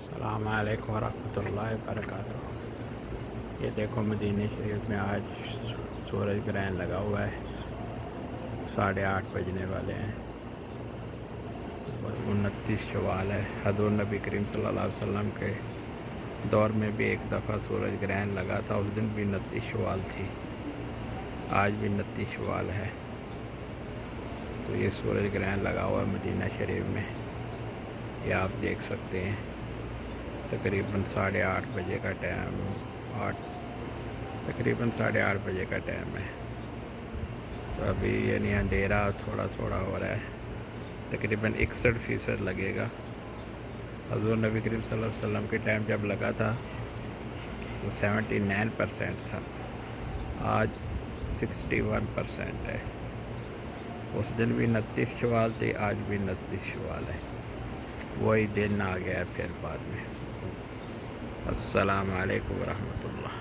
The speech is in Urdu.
السلام علیکم ورحمۃ اللہ وبرکاتہ۔ یہ دیکھو مدینہ شریف میں آج سورج گرہن لگا ہوا ہے، 8:30 بجنے والے ہیں اور 29 شوال ہے۔ حضور نبی کریم صلی اللہ علیہ وسلم کے دور میں بھی ایک دفعہ سورج گرہن لگا تھا، اس دن بھی 29 شوال تھی، آج بھی 29 شوال ہے۔ تو یہ سورج گرہن لگا ہوا ہے مدینہ شریف میں، یہ آپ دیکھ سکتے ہیں۔ تقریباً 8:30 بجے کا ٹائم، تقریباً 8:30 بجے کا ٹائم ہے۔ تو ابھی یعنی اندھیرا تھوڑا تھوڑا ہو رہا ہے، تقریباً 61% لگے گا۔ حضور نبی کریم صلی اللہ علیہ وسلم کے ٹائم جب لگا تھا تو 79% تھا، آج 61% ہے۔ اس دن بھی 29 شوال تھی، آج بھی 29 شوال ہے۔ وہی دن آ گیا پھر بعد میں۔ السلام علیکم ورحمۃ اللہ۔